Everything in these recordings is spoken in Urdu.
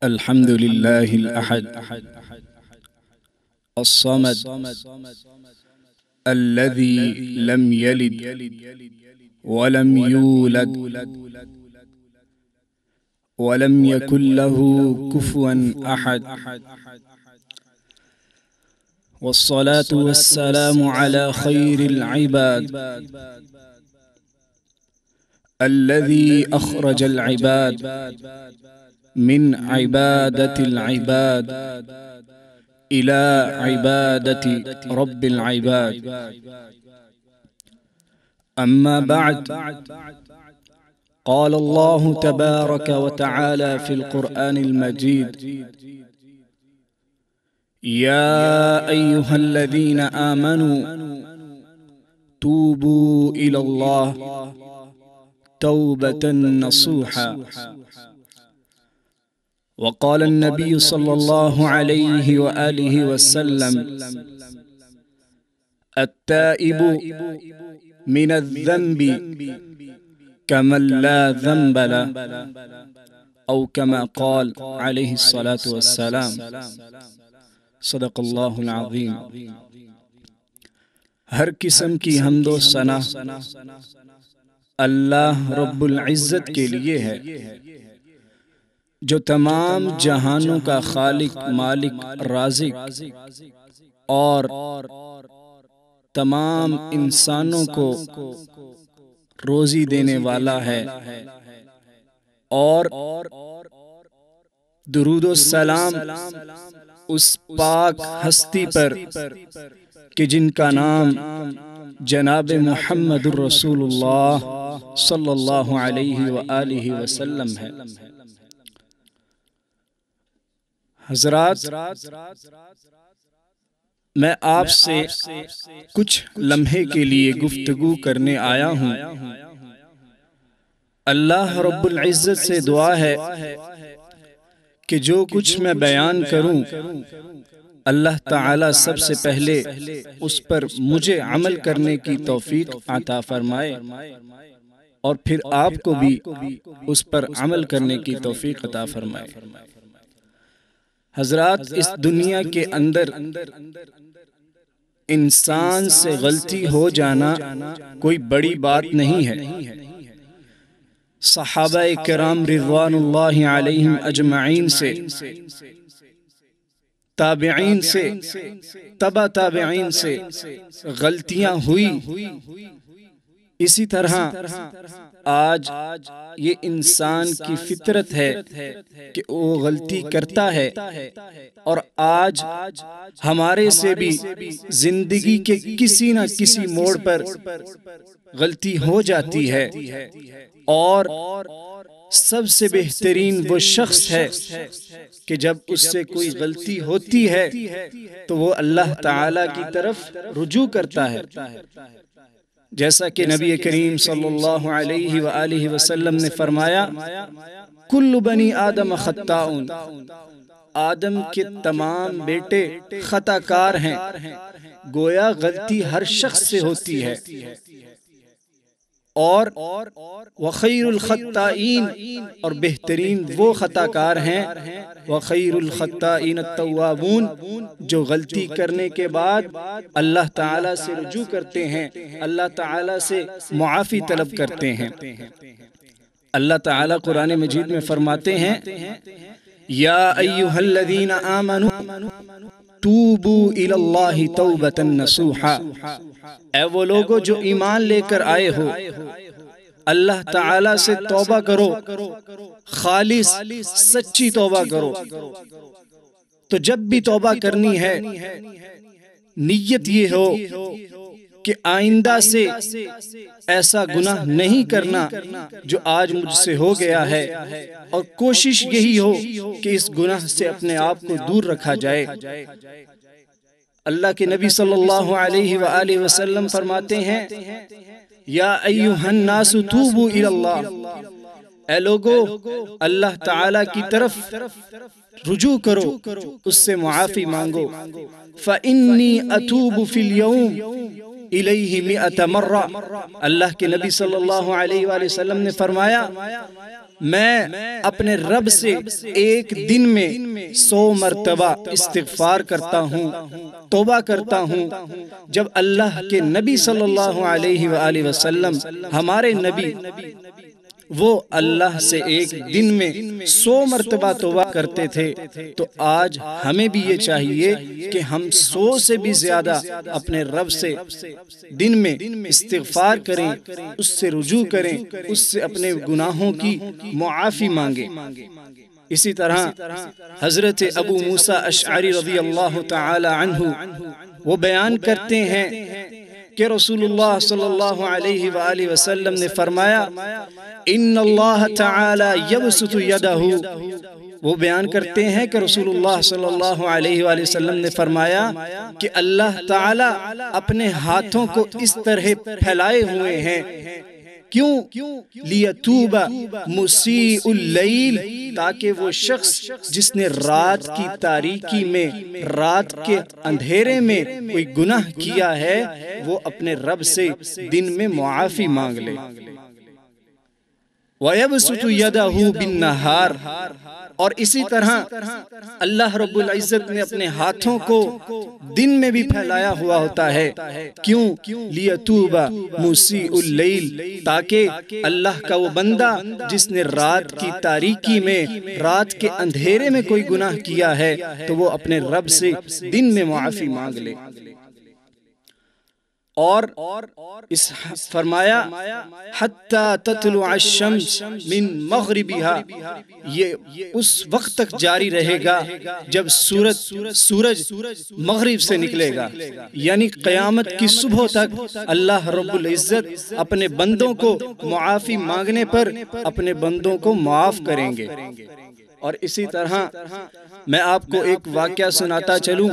الحمد لله الأحد الصمد الذي لم يلد ولم يولد ولم يكن له كفوا أحد، والصلاة والسلام على خير العباد الذي أخرج العباد من عبادة العباد إلى عبادة رب العباد. أما بعد، قال الله تبارك وتعالى في القرآن المجيد: يا أيها الذين آمنوا توبوا إلى الله توبة نصوحا. وقال النبي صلى الله عليه وآله وسلم: التائب من الذنب كمن لا ذنب له، أو كما قال عليه الصلاة والسلام. صدق اللہ العظیم. ہر قسم کی حمد و ثنا اللہ رب العزت کے لیے ہے، جو تمام جہانوں کا خالق، مالک، رازق اور تمام انسانوں کو روزی دینے والا ہے. اور درود و سلام اس پاک ہستی پر کہ جن کا نام جناب محمد الرسول اللہ صلی اللہ علیہ وآلہ وسلم ہے. حضرات، میں آپ سے کچھ لمحے کے لیے گفتگو کرنے آیا ہوں. اللہ رب العزت سے دعا ہے کہ جو کچھ میں بیان کروں اللہ تعالی سب سے پہلے اس پر مجھے عمل کرنے کی توفیق عطا فرمائے، اور پھر آپ کو بھی اس پر عمل کرنے کی توفیق عطا فرمائے. حضرات، اس دنیا کے اندر انسان سے غلطی ہو جانا کوئی بڑی بات نہیں ہے. صحابہ کرام رضوان اللہ علیہم اجمعین سے، تابعین سے، تبع تابعین سے غلطیاں ہوئی. اسی طرح آج یہ انسان کی فطرت ہے کہ وہ غلطی کرتا ہے، اور آج ہمارے سے بھی زندگی کے کسی نہ کسی موڑ پر غلطی ہو جاتی ہے. اور سب سے بہترین وہ شخص ہے کہ جب اس سے کوئی غلطی ہوتی ہے تو وہ اللہ تعالی کی طرف رجوع کرتا ہے. جیسا کہ نبی کریم صلی اللہ علیہ وآلہ وسلم نے فرمایا: کل بنی آدم خطاؤن، آدم کے تمام بیٹے خطا کار ہیں. گویا غلطی ہر شخص سے ہوتی ہے. اور وخیر الخطائین، اور بہترین وہ خطا کار ہیں وخیر الخطائین التوابون، جو غلطی کرنے کے بعد اللہ تعالیٰ سے رجوع کرتے ہیں، اللہ تعالیٰ سے معافی طلب کرتے ہیں. اللہ تعالیٰ قرآن مجید میں فرماتے ہیں: یا ایھا الذین آمنوا توبوا الی اللہ توبۃ نصوحا. اے وہ لوگو جو ایمان لے کر آئے ہو، اللہ تعالیٰ سے توبہ کرو، خالص سچی توبہ کرو. تو جب بھی توبہ کرنی ہے نیت یہ ہو کہ آئندہ سے ایسا گناہ نہیں کرنا جو آج مجھ سے ہو گیا ہے، اور کوشش یہی ہو کہ اس گناہ سے اپنے آپ کو دور رکھا جائے. اللہ کے نبی صلی اللہ علیہ وآلہ وسلم فرماتے ہیں: یا ایھا الناس توبوا الی اللہ. اے لوگو، اللہ تعالی کی طرف رجوع کرو، اس سے معافی مانگو. فإنی اتوب فی اليوم الیہ مئۃ مرہ، اللہ کے نبی صلی اللہ علیہ وآلہ وسلم نے فرمایا میں اپنے رب سے ایک دن میں 100 مرتبہ استغفار کرتا ہوں، توبہ کرتا ہوں۔ جب اللہ کے نبی صلی اللہ علیہ وآلہ وسلم ہمارے نبی وہ اللہ سے ایک دن میں 100 مرتبہ توبہ کرتے تھے، تو آج ہمیں بھی یہ چاہیے کہ ہم 100 سے بھی زیادہ اپنے رب سے دن میں استغفار کریں، اس سے رجوع کریں، اس سے اپنے گناہوں کی معافی مانگیں۔ اسی طرح حضرت ابو موسیٰ اشعری رضی اللہ تعالی عنہ وہ بیان کرتے ہیں کہ رسول اللہ صلی اللہ علیہ وآلہ وسلم نے فرمایا ان اللہ تعالی یبسط یدہ، وہ بیان کرتے ہیں کہ رسول اللہ صلی اللہ علیہ وآلہ وسلم نے فرمایا کہ اللہ تعالی اپنے ہاتھوں کو اس طرح پھیلائے ہوئے ہیں، کیوں؟ لیتوب مسیء اللیل، تاکہ وہ شخص جس نے رات کی تاریکی میں، رات کے اندھیرے میں کوئی گناہ کیا ہے، وہ اپنے رب سے دن میں معافی مانگ لے۔ وَيَبْسُطُ يَدَهُ بِالنَّهَارِ، اور اسی طرح اللہ رب العزت نے اپنے ہاتھوں کو دن میں بھی پھیلایا ہوا ہوتا ہے، کیوں؟ لیتوب مسیء اللیل، تاکہ اللہ کا وہ بندہ جس نے رات کی تاریکی میں، رات کے اندھیرے میں کوئی گناہ کیا ہے، تو وہ اپنے رب سے دن میں معافی مانگ لے۔ اور اس فرمایا حتی تطلع الشمس من مغربها، یہ اس وقت تک جاری رہے گا جب سورج مغرب سے نکلے گا، یعنی قیامت کی صبح تک اللہ رب العزت اپنے بندوں کو معافی مانگنے پر اپنے بندوں کو معاف کریں گے۔ اور اسی طرح میں آپ کو ایک واقعہ سناتا چلوں،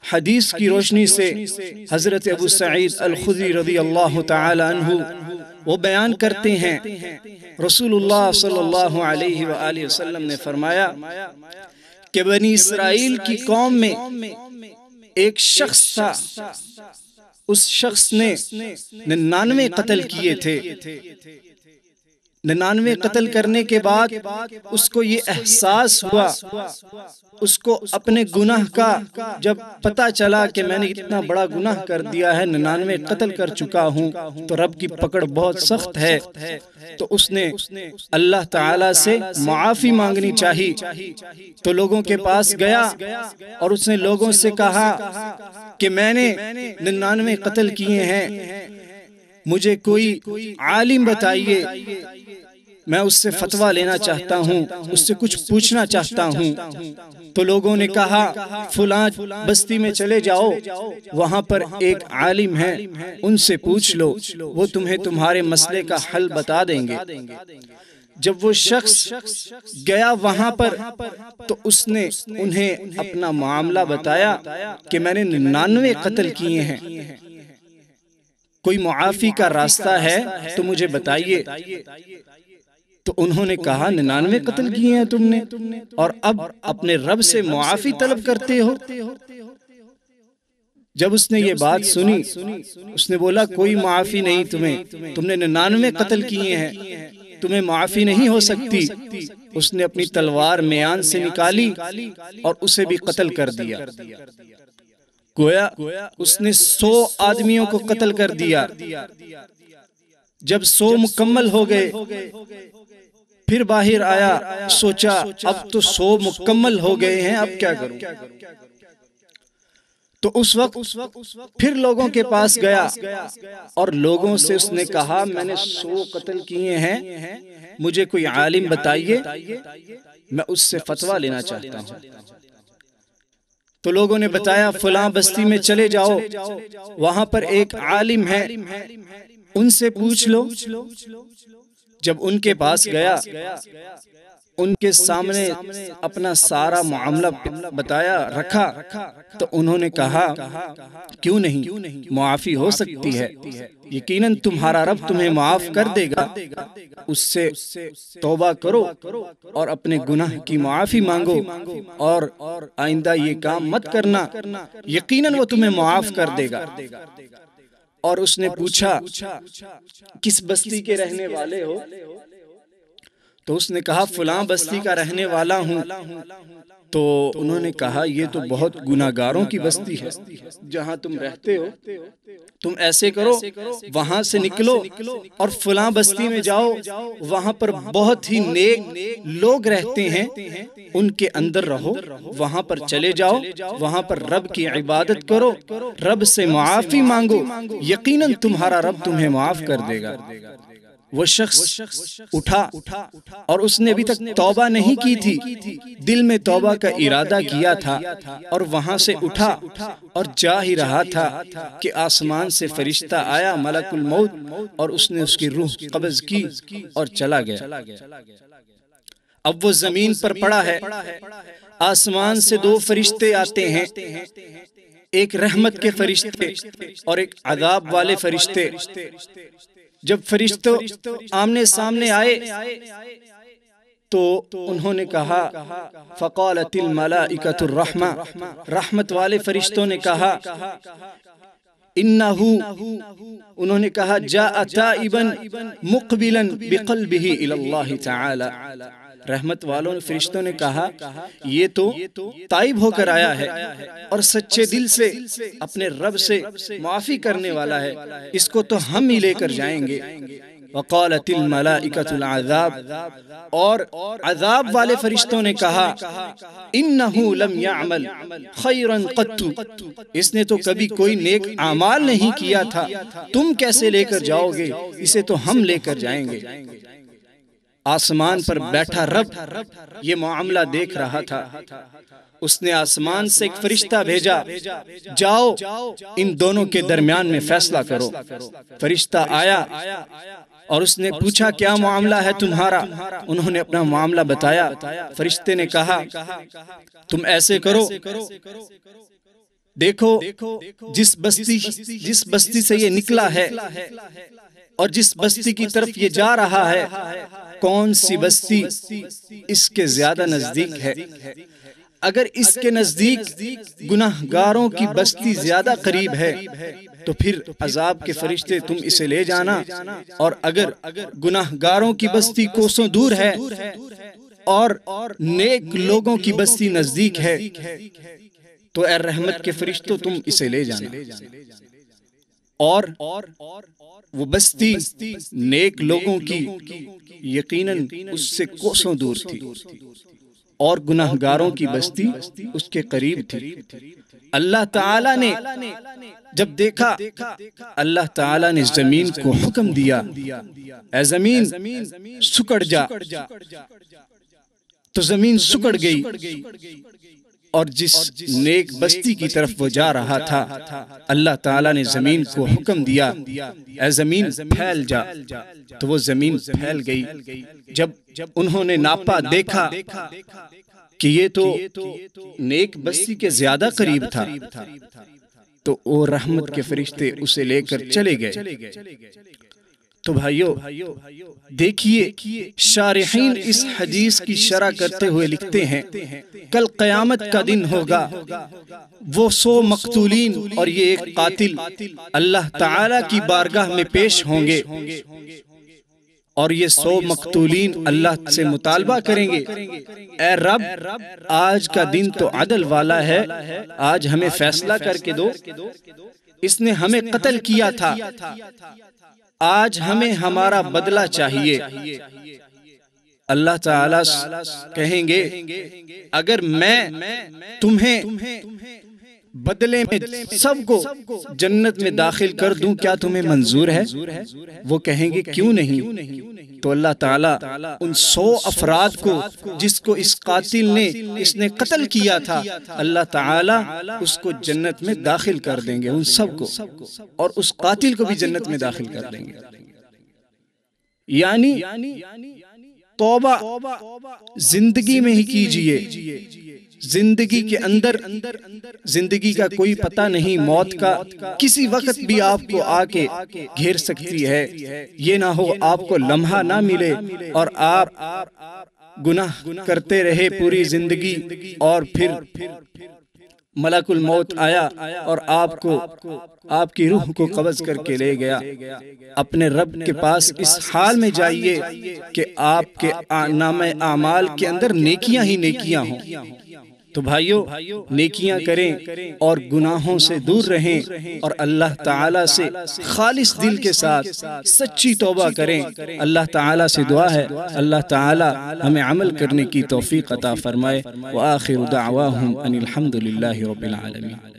حدیث کی روشنی سے حضرت ابو سعید الخدری رضی اللہ تعالی عنہ وہ بیان کرتے ہیں رسول اللہ صلی اللہ علیہ وآلہ وسلم نے فرمایا کہ بنی اسرائیل کی قوم میں ایک شخص تھا، اس شخص نے 99 قتل کیے تھے۔ 99 قتل کرنے کے بعد اس کو یہ احساس ہوا، اس کو اپنے گناہ کا جب پتہ چلا کہ میں نے اتنا بڑا گناہ کر دیا ہے، 99 قتل کر چکا ہوں، تو رب کی پکڑ بہت سخت ہے، تو اس نے اللہ تعالیٰ سے معافی مانگنی چاہی۔ تو لوگوں کے پاس گیا اور اس نے لوگوں سے کہا کہ میں نے 99 قتل کیے ہیں، مجھے کوئی عالم بتائیے، میں اس سے فتویٰ لینا چاہتا ہوں، اس سے کچھ پوچھنا چاہتا ہوں۔ تو لوگوں نے کہا فلاں بستی میں چلے جاؤ، وہاں پر ایک عالم ہے، ان سے پوچھ لو، وہ تمہیں تمہارے مسئلے کا حل بتا دیں گے۔ جب وہ شخص گیا وہاں پر تو اس نے انہیں اپنا معاملہ بتایا کہ میں نے 99 قتل کیے ہیں، کوئی معافی کا راستہ ہے تو مجھے بتائیے۔ تو انہوں نے کہا 99 قتل کیے ہیں تم نے، اور اب اپنے رب سے معافی طلب کرتے ہو؟ جب اس نے یہ بات سنی، اس نے بولا کوئی معافی نہیں تمہیں، تم نے 99 قتل کیے ہیں، تمہیں معافی نہیں ہو سکتی۔ اس نے اپنی تلوار میان سے نکالی اور اسے بھی قتل کر دیا۔ گویا اس نے 100 آدمیوں کو قتل کر دیا۔ جب 100 مکمل ہو گئے پھر باہر آیا، سوچا اب تو 100 مکمل ہو گئے ہیں، اب کیا کروں؟ تو اس وقت پھر لوگوں کے پاس گیا اور لوگوں سے اس نے کہا میں نے 100 قتل کیے ہیں، مجھے کوئی عالم بتائیے، میں اس سے فتویٰ لینا چاہتا ہوں۔ تو لوگوں نے بتایا فلاں بستی میں چلے جاؤ، وہاں پر ایک عالم ہے، ان سے پوچھ لو۔ جب ان کے پاس گیا ان کے سامنے اپنا سارا معاملہ بتایا رکھا تو انہوں نے کہا کیوں نہیں، معافی ہو سکتی ہے، یقیناً تمہارا رب تمہیں معاف کر دے گا، اس سے توبہ کرو اور اپنے گناہ کی معافی مانگو اور آئندہ یہ کام مت کرنا، یقیناً وہ تمہیں معاف کر دے گا۔ اور اس نے پوچھا کس بستی کے رہنے والے ہو؟ تو اس نے کہا فلاں بستی کا رہنے والا ہوں۔ تو انہوں نے کہا یہ تو بہت گناہگاروں کی بستی ہے جہاں تم رہتے ہو، تم ایسے کرو وہاں سے نکلو اور فلاں بستی میں جاؤ، وہاں پر بہت ہی نیک لوگ رہتے ہیں، ان کے اندر رہو، وہاں پر چلے جاؤ، وہاں پر رب کی عبادت کرو، رب سے معافی مانگو، یقیناً تمہارا رب تمہیں معاف کر دے گا۔ وہ شخص اٹھا اور اس نے ابھی تک توبہ نہیں کی تھی، دل میں توبہ کا ارادہ کیا تھا، اور وہاں سے اٹھا اور جا ہی رہا تھا کہ آسمان سے فرشتہ آیا ملک الموت، اور اس نے اس کی روح قبض کی اور چلا گیا۔ اب وہ زمین پر پڑا ہے، آسمان سے دو فرشتے آتے ہیں، ایک رحمت کے فرشتے اور ایک عذاب والے فرشتے۔ جب فرشتوں آمنے سامنے آئے تو انہوں نے کہا فقالت الملائکۃ الرحمہ، رحمت والے فرشتوں نے کہا انہو، انہوں نے کہا جاء تائبا مقبلا بقلبہ الی اللہ تعالی، رحمت والوں فرشتوں نے کہا یہ تو تائب ہو کر آیا ہے اور سچے دل سے اپنے رب سے معافی کرنے والا ہے، اس کو تو ہم ہی لے کر جائیں گے۔ وقالت الملائکۃ العذاب، اور عذاب والے فرشتوں نے کہا انہو لم یعمل خیرا قط، اس نے تو کبھی کوئی نیک اعمال نہیں کیا تھا، تم کیسے لے کر جاؤ گے، اسے تو ہم لے کر جائیں گے۔ آسمان پر بیٹھا رب یہ معاملہ دیکھ رہا تھا، اس نے آسمان سے ایک فرشتہ بھیجا، جاؤ ان دونوں کے درمیان میں فیصلہ کرو۔ فرشتہ آیا اور اس نے پوچھا کیا معاملہ ہے تمہارا؟ انہوں نے اپنا معاملہ بتایا۔ فرشتے نے کہا تم ایسے کرو، دیکھو جس بستی سے یہ نکلا ہے اور جس بستی کی طرف یہ جا رہا ہے، کون سی بستی اس کے زیادہ نزدیک ہے؟ اگر اس کے نزدیک گناہگاروں کی بستی زیادہ قریب ہے تو پھر عذاب کے فرشتے تم اسے لے جانا، اور اگر گناہگاروں کی بستی کوسوں دور ہے اور نیک لوگوں کی بستی نزدیک ہے تو اے رحمت کے فرشتوں تم اسے لے جانا۔ اور وہ بستی نیک لوگوں کی یقیناً اس سے کوسوں دور تھی، اور گناہگاروں کی بستی اس کے قریب تھی۔ اللہ تعالیٰ نے جب دیکھا، اللہ تعالیٰ نے زمین کو حکم دیا اے زمین سکڑ جا، تو زمین سکڑ گئی، اور جس نیک بستی کی طرف وہ جا رہا تھا اللہ تعالیٰ نے زمین کو حکم دیا اے زمین پھیل جا، تو وہ زمین پھیل گئی۔ جب انہوں نے ناپا، دیکھا کہ یہ تو نیک بستی کے زیادہ قریب تھا، تو وہ رحمت کے فرشتے اسے لے کر چلے گئے۔ تو بھائیو دیکھیے، شارحین اس حدیث کی شرح کرتے ہوئے لکھتے ہیں کل قیامت کا دن ہوگا، وہ 100 مقتولین اور یہ ایک قاتل اللہ تعالی کی بارگاہ میں پیش ہوں گے، اور یہ 100 مقتولین اللہ سے مطالبہ کریں گے اے رب آج کا دن تو عدل والا ہے، آج ہمیں فیصلہ کر کے دو، اس نے ہمیں قتل کیا تھا، آج ہمیں ہمارا بدلہ چاہیے۔ اللہ تعالیٰ کہیں گے اگر میں تمہیں بدلے میں سب کو جنت میں داخل کر دوں کیا تمہیں منظور ہے؟ وہ کہیں گے کیوں نہیں؟ تو اللہ تعالیٰ ان 100 افراد کو جس کو اس قاتل نے اس نے قتل کیا تھا، اللہ تعالیٰ اس کو جنت میں داخل کر دیں گے، ان سب کو، اور اس قاتل کو بھی جنت میں داخل کر دیں گے۔ یعنی توبہ زندگی میں ہی کیجئے۔ زندگی کے اندر زندگی کا کوئی پتہ نہیں، موت کا کسی وقت بھی آپ کو آ کے گھیر سکتی ہے۔ یہ نہ ہو آپ کو لمحہ نہ ملے اور آپ گناہ کرتے رہے پوری زندگی، اور پھر ملک الموت آیا اور آپ کو، آپ کی روح کو قبض کر کے لے گیا۔ اپنے رب کے پاس اس حال میں جائیے کہ آپ کے نامہ اعمال کے اندر نیکیاں ہی نیکیاں ہوں۔ تو بھائیو، نیکیاں کریں اور گناہوں سے دور رہیں، اور اللہ تعالیٰ سے خالص دل کے ساتھ سچی توبہ کریں۔ اللہ تعالیٰ سے دعا ہے اللہ تعالیٰ ہمیں عمل کرنے کی توفیق عطا فرمائے۔ وآخر دعواہم ان الحمد للہ رب العالمین۔